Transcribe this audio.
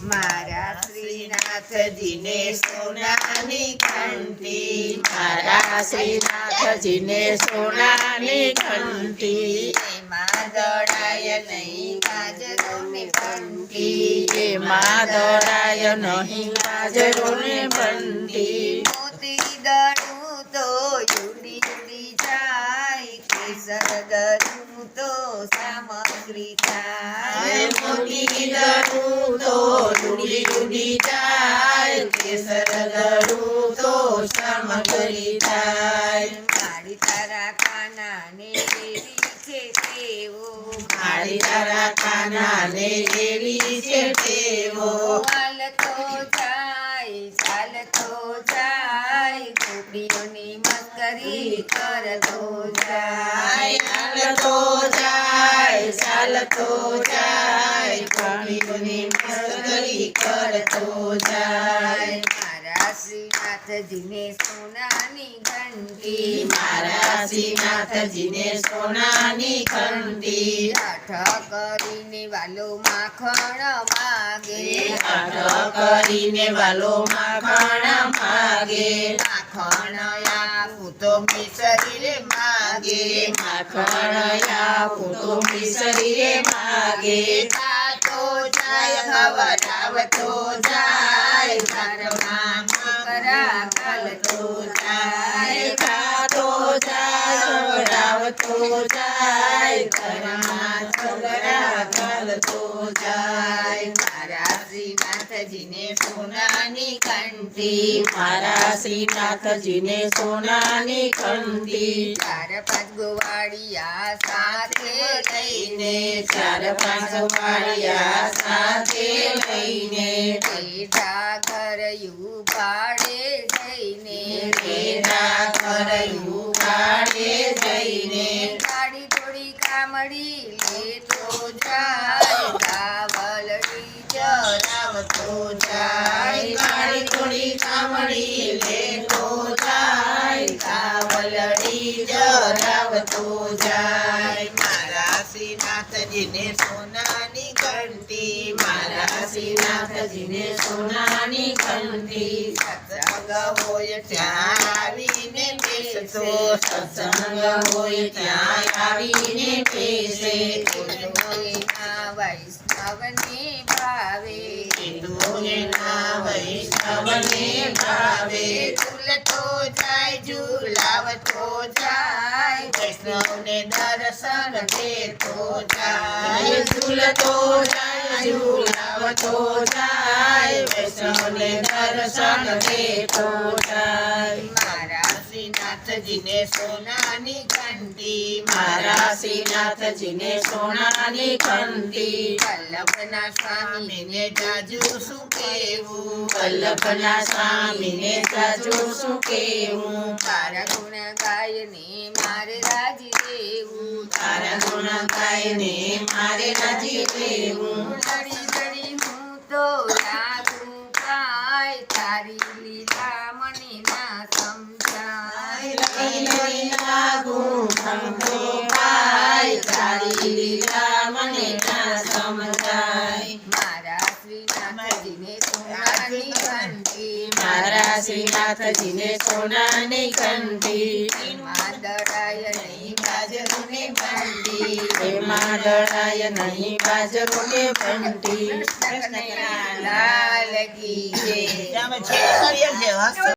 મારા શ્રીનાથજીને સોનાની ઘંટી, મારા શ્રીનાથજીને સોનાની ઘંટી, એમાં દળાય નહીં ગાજરો ને ઘંટી, એમાં દળાય નહીં ગાજરો ને ઘંટી, મોતી દળું તો ઉડી ઉડી જાય, કેસર દળું તો સામગ્રી થાય, મોતી દળું તો ઉડી ઉડી જાય, કેસર દળું તો સામગ્રી થાય, મારી તારા કાનાને એવી છે તેવો, મારી તારા કાનાને એવી છે તેવો, હાલતો જાય ચાલતો જાય, ગોપીઓની મસ્કરી કરતો જાય, ચાલતો જાય ચાલતો જાય, ગોપીઓની મસ્કરી કરતો જાય, મારા શ્રીનાથજીને સોનાની ઘંટી, મારા શ્રીનાથજીને સોનાની ઘંટી, હાથ કરીને વાલો માખણ માગે, હાથ કરીને વાલો માખણ માગે, માખણ આપું તો મિસરી રે માગે, માખણ આપું તો મિસરી માગે, ખાતો જાય ખવડાવતો જાય, ઘરમાં મકરા ખાલતો જાય, ખાતો જાય ખવડાવતો જાય, ઘરમાં છોકરા ખાલતો જાય, મારા શ્રીનાથજીને સોનાની ઘંટી, મારા શ્રીનાથજીને સોનાની ઘંટી, 4-5 ગોવાળિયા સાથે લઈને, ચાર પાંચ વાળિયા સાથે લઈને, બેઠા ઘરયું ભાડે જઈને, તેના ઘરયું ગાડે જઈને, ગાડી થોડી કામડી લેતો જાય, કાવલડી જરાવતો જાય, ગાડી થોડી કામડી લેતો જાય, કાવલડી જરાવતો જાય, મારા શ્રીનાથજીને સોનાની ઘંટી, મારા શ્રીનાથજીને સોનાની ઘંટી, સત્સંગ હોય ત્યાં આવીને બેસતો, સત્સંગ હોય ત્યાં આવીને બેસે, એના વૈષ્ણવને ભાવે, એના વૈષ્ણવને ભાવે, ઝૂલતો જાય ઝૂલાવતો જાય, વૈષ્ણવને દર્શન દેતો જાય, ઝૂલતો જાય ઝૂલાવતો જાય, વૈષ્ણવને દર્શન દેતો જાય, મારા શ્રીનાથજીને સોનાની ઘંટી, મારા શ્રીનાથજીને સોનાની ઘંટી, વલ્લભના સ્વામીને જાજુ શું કહેવું, વલ્લભના સ્વામીને જાજુ શું કહેવું, તારા ગુણ ગાયને મારે રાજી દેવું, તારા ગુણ ગાયને મારે રાજી રહેવું, લડી લડી હું તો લાગુ કાય, તારી લીલા મને ના સમજાય, લઈ લઈ લાગુ સમજો પાય, તારી લીલા મને ના સમજાય, મારા શ્રીનાથજીને સોનાની ઘંટી, મારા શ્રીનાથજીને સોનાની ઘંટી, એમાં દળાય નહીં ગાજરો ને ઘંટી, એમાં દળાય નહીં ગાજરો કે ઘંટી, કૃષ્ણ કનૈયા લાલ કી જય.